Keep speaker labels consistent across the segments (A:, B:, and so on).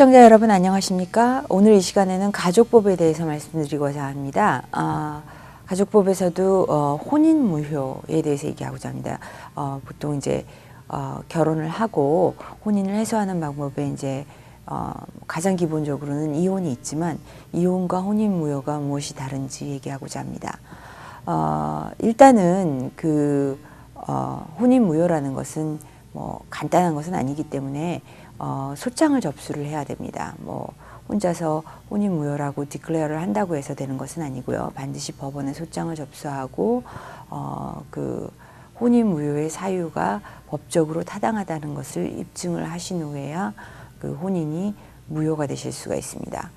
A: 시청자 여러분 안녕하십니까? 오늘 이 시간에는 가족법에 대해서 말씀드리고자 합니다. 가족법에서도 혼인무효에 대해서 얘기하고자 합니다. 보통 이제 결혼을 하고 혼인을 해소하는 방법에 이제 가장 기본적으로는 이혼이 있지만 이혼과 혼인무효가 무엇이 다른지 얘기하고자 합니다. 일단은 그 혼인무효라는 것은 뭐 간단한 것은 아니기 때문에 소장을 접수를 해야 됩니다. 뭐 혼자서 혼인무효라고 디클레어를 한다고 해서 되는 것은 아니고요. 반드시 법원에 소장을 접수하고 그 혼인무효의 사유가 법적으로 타당하다는 것을 입증을 하신 후에야 그 혼인이 무효가 되실 수가 있습니다.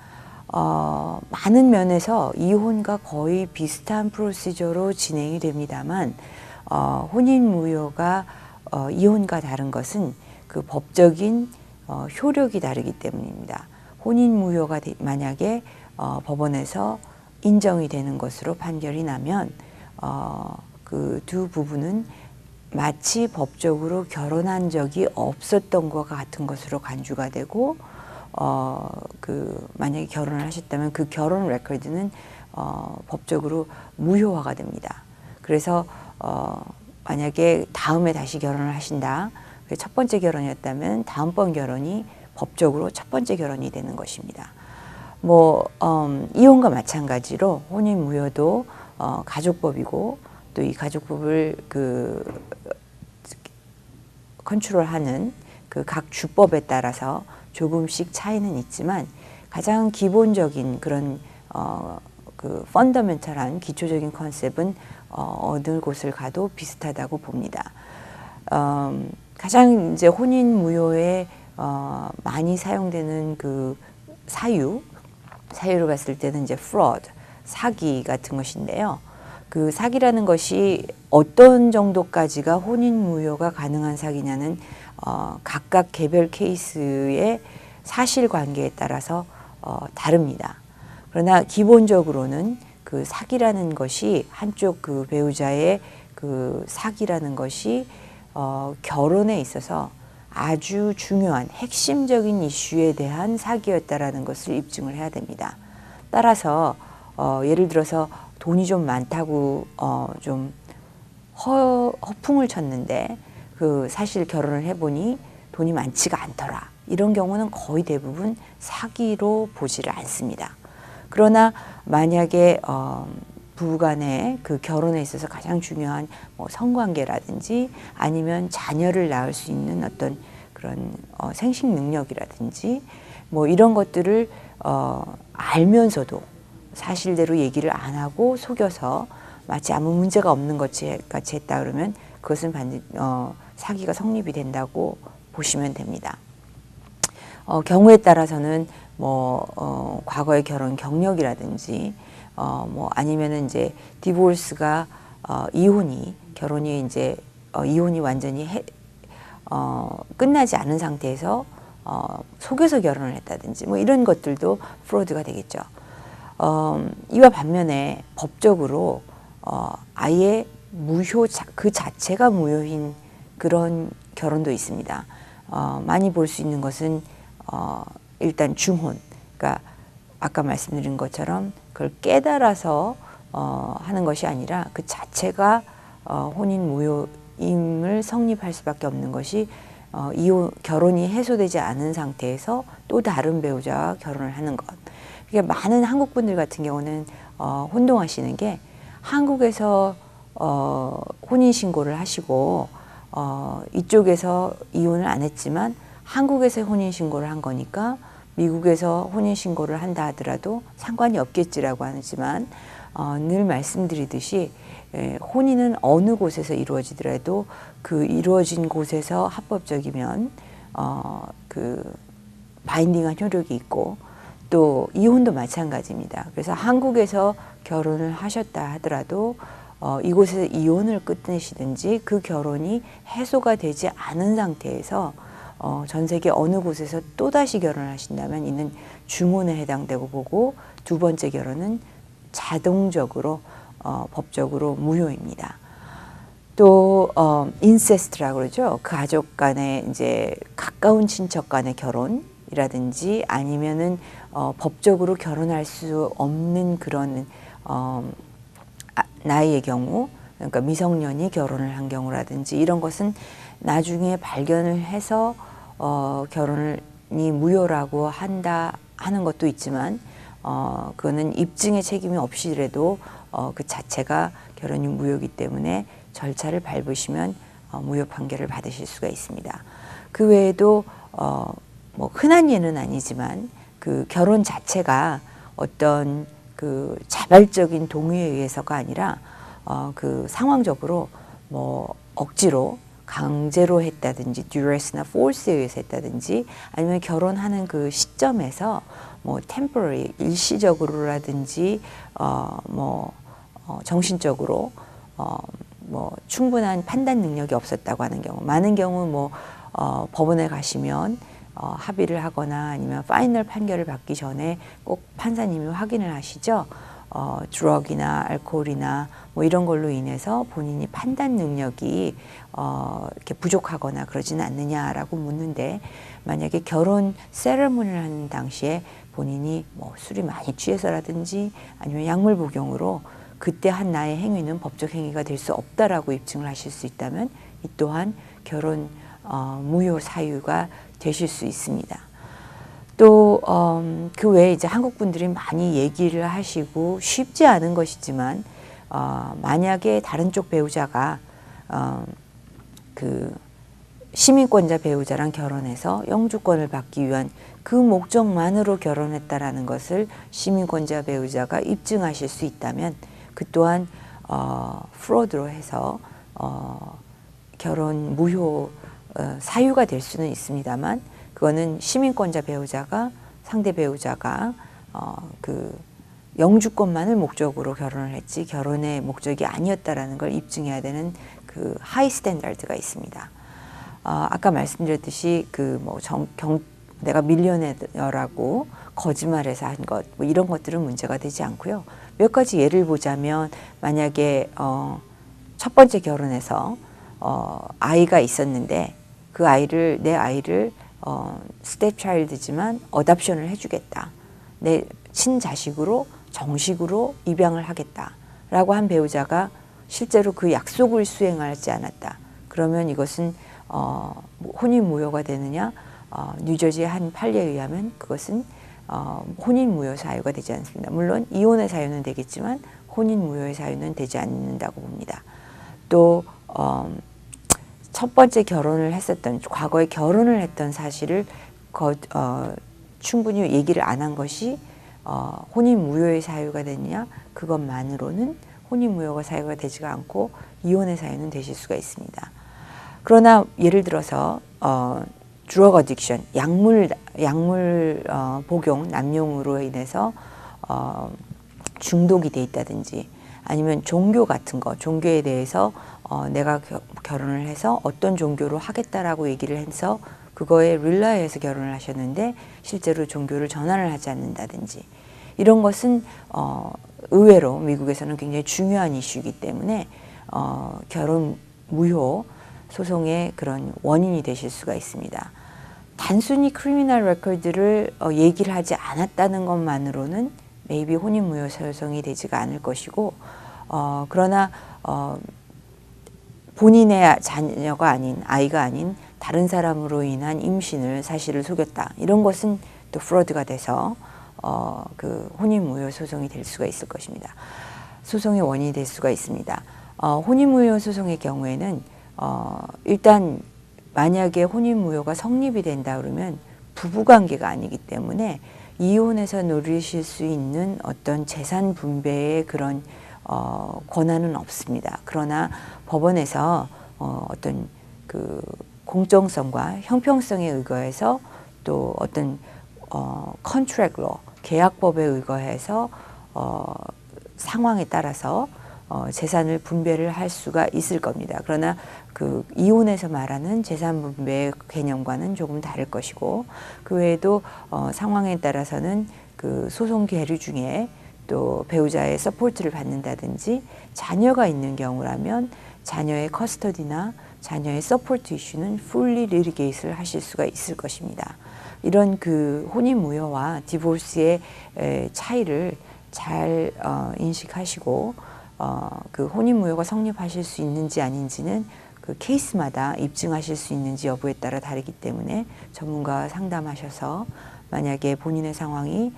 A: 많은 면에서 이혼과 거의 비슷한 프로시저로 진행이 됩니다만 혼인무효가 이혼과 다른 것은 그 법적인 효력이 다르기 때문입니다. 혼인무효가 만약에 법원에서 인정이 되는 것으로 판결이 나면 그 두 부부는 마치 법적으로 결혼한 적이 없었던 것과 같은 것으로 간주가 되고 그 만약에 결혼을 하셨다면 그 결혼 레코드는 법적으로 무효화가 됩니다. 그래서 만약에 다음에 다시 결혼을 하신다. 첫 번째 결혼이었다면 다음번 결혼이 법적으로 첫 번째 결혼이 되는 것입니다. 뭐 이혼과 마찬가지로 혼인무효도 가족법이고 또 이 가족법을 그 컨트롤하는 그 각 주법에 따라서 조금씩 차이는 있지만 가장 기본적인 그런 그 펀더멘털한 기초적인 컨셉은 어느 곳을 가도 비슷하다고 봅니다. 가장 이제 혼인무효에 많이 사용되는 그 사유로 봤을 때는 이제 fraud, 사기 같은 것인데요. 그 사기라는 것이 어떤 정도까지가 혼인무효가 가능한 사기냐는 각각 개별 케이스의 사실관계에 따라서 다릅니다. 그러나 기본적으로는 그 사기라는 것이 한쪽 그 배우자의 그 사기라는 것이 결혼에 있어서 아주 중요한 핵심적인 이슈에 대한 사기였다라는 것을 입증을 해야 됩니다. 따라서 예를 들어서 돈이 좀 많다고 좀 허풍을 쳤는데 그 사실 결혼을 해보니 돈이 많지가 않더라. 이런 경우는 거의 대부분 사기로 보지를 않습니다. 그러나 만약에 부부간의 그 결혼에 있어서 가장 중요한 뭐 성관계라든지 아니면 자녀를 낳을 수 있는 어떤 그런 생식 능력이라든지 뭐 이런 것들을 알면서도 사실대로 얘기를 안 하고 속여서 마치 아무 문제가 없는 것 같이 했다 그러면 그것은 반드시 사기가 성립이 된다고 보시면 됩니다. 경우에 따라서는 뭐 과거의 결혼 경력이라든지 뭐 아니면은 이제 디보스가 결혼이 이제 이혼이 완전히 끝나지 않은 상태에서 속여서 결혼을 했다든지 뭐 이런 것들도 프로드가 되겠죠. 이와 반면에 법적으로 아예 무효 그 자체가 무효인 그런 결혼도 있습니다. 많이 볼 수 있는 것은 일단 중혼, 그러니까 아까 말씀드린 것처럼 그걸 깨달아서 하는 것이 아니라 그 자체가 혼인 무효임을 성립할 수밖에 없는 것이 결혼이 해소되지 않은 상태에서 또 다른 배우자와 결혼을 하는 것. 그러니까 많은 한국 분들 같은 경우는 혼동하시는 게 한국에서 혼인 신고를 하시고 이쪽에서 이혼을 안 했지만 한국에서 혼인 신고를 한 거니까 미국에서 혼인 신고를 한다 하더라도 상관이 없겠지라고 하지만 늘 말씀드리듯이 혼인은 어느 곳에서 이루어지더라도 그 이루어진 곳에서 합법적이면 그 바인딩한 효력이 있고 또 이혼도 마찬가지입니다. 그래서 한국에서 결혼을 하셨다 하더라도 이곳에서 이혼을 끝내시든지 그 결혼이 해소가 되지 않은 상태에서 전 세계 어느 곳에서 또다시 결혼을 하신다면 이는 중혼에 해당되고 보고 두 번째 결혼은 자동적으로 법적으로 무효입니다. 또 인세스트라고 그러죠. 가족 간의 이제 가까운 친척 간의 결혼, 이라든지 아니면은 법적으로 결혼할 수 없는 그런 나이의 경우, 그러니까 미성년이 결혼을 한 경우라든지 이런 것은 나중에 발견을 해서 결혼이 무효라고 하는 것도 있지만 그거는 입증의 책임이 없이라도 그 자체가 결혼이 무효이기 때문에 절차를 밟으시면 무효 판결을 받으실 수가 있습니다. 그 외에도 뭐 흔한 예는 아니지만 그 결혼 자체가 어떤 그 자발적인 동의에 의해서가 아니라 그 상황적으로 뭐 억지로 강제로 했다든지 duress나 force에 의해서 했다든지 아니면 결혼하는 그 시점에서 뭐 temporary 일시적으로라든지 정신적으로 뭐 충분한 판단 능력이 없었다고 하는 경우, 많은 경우 뭐 법원에 가시면 합의를 하거나 아니면 파이널 판결을 받기 전에 꼭 판사님이 확인을 하시죠. 드럭이나 알코올이나 뭐 이런 걸로 인해서 본인이 판단 능력이 이렇게 부족하거나 그러지는 않느냐라고 묻는데, 만약에 결혼 세레모니를 하는 당시에 본인이 뭐 술이 많이 취해서라든지 아니면 약물 복용으로 그때 한 나의 행위는 법적 행위가 될 수 없다라고 입증을 하실 수 있다면 이 또한 결혼 무효 사유가 되실 수 있습니다. 또 그 외에 이제 한국 분들이 많이 얘기를 하시고 쉽지 않은 것이지만 만약에 다른 쪽 배우자가 그 시민권자 배우자랑 결혼해서 영주권을 받기 위한 그 목적만으로 결혼했다라는 것을 시민권자 배우자가 입증하실 수 있다면 그 또한 프로드로 해서 결혼 무효 사유가 될 수는 있습니다만, 그거는 시민권자 배우자가 상대 배우자가 그 영주권만을 목적으로 결혼을 했지 결혼의 목적이 아니었다라는 걸 입증해야 되는 그 하이 스탠다드가 있습니다. 아까 말씀드렸듯이 그 뭐 내가 밀리언너라고 거짓말해서 한 것, 뭐 이런 것들은 문제가 되지 않고요. 몇 가지 예를 보자면, 만약에 첫 번째 결혼해서 아이가 있었는데 그 내 아이를 스텝 차일드지만 어답션을 해주겠다, 내 친자식으로 정식으로 입양을 하겠다라고 한 배우자가 실제로 그 약속을 수행하지 않았다. 그러면 이것은 혼인 무효가 되느냐? 뉴저지의 한 판례에 의하면 그것은 혼인 무효 사유가 되지 않습니다. 물론 이혼의 사유는 되겠지만 혼인 무효의 사유는 되지 않는다고 봅니다. 또 첫 번째 결혼을 했었던, 과거에 결혼을 했던 사실을 충분히 얘기를 안 한 것이 혼인 무효의 사유가 되느냐? 그것만으로는 혼인 무효가 사유가 되지가 않고 이혼의 사유는 되실 수가 있습니다. 그러나 예를 들어서 드러그 어딕션, 약물 복용, 남용으로 인해서 중독이 돼 있다든지 아니면 종교 같은 거, 종교에 대해서 내가 결혼을 해서 어떤 종교로 하겠다라고 얘기를 해서 그거에 릴라이해서 결혼을 하셨는데 실제로 종교를 전환을 하지 않는다든지, 이런 것은 의외로 미국에서는 굉장히 중요한 이슈이기 때문에 결혼 무효 소송의 그런 원인이 되실 수가 있습니다. 단순히 크리미널 레코드를 얘기를 하지 않았다는 것만으로는 maybe 혼인 무효 소송이 되지가 않을 것이고, 그러나 본인의 자녀가 아닌, 아이가 아닌 다른 사람으로 인한 임신을 사실을 속였다, 이런 것은 또 프로드가 돼서 그 혼인 무효 소송이 될 수가 있을 것입니다. 소송의 원인이 될 수가 있습니다. 혼인 무효 소송의 경우에는 일단 만약에 혼인 무효가 성립이 된다 그러면 부부관계가 아니기 때문에 이혼해서 누리실 수 있는 어떤 재산 분배의 그런 권한은 없습니다. 그러나 법원에서 어떤 그 공정성과 형평성에 의거해서 또 어떤 contract law, 계약법에 의거해서 상황에 따라서 재산을 분배를 할 수가 있을 겁니다. 그러나 그 이혼에서 말하는 재산 분배의 개념과는 조금 다를 것이고, 그 외에도 상황에 따라서는 그 소송 계류 중에 또 배우자의 서포트를 받는다든지 자녀가 있는 경우라면 자녀의 커스터디나 자녀의 서포트 이슈는 fully litigate를 하실 수가 있을 것입니다. 이런 그 혼인 무효와 디보스의 차이를 잘 인식하시고 그 혼인 무효가 성립하실 수 있는지 아닌지는 그 케이스마다 입증하실 수 있는지 여부에 따라 다르기 때문에 전문가와 상담하셔서 만약에 본인의 상황이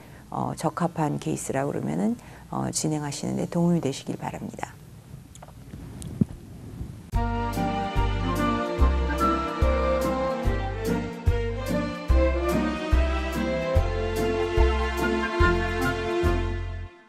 A: 적합한 케이스라 그러면은 진행하시는 데 도움이 되시길 바랍니다.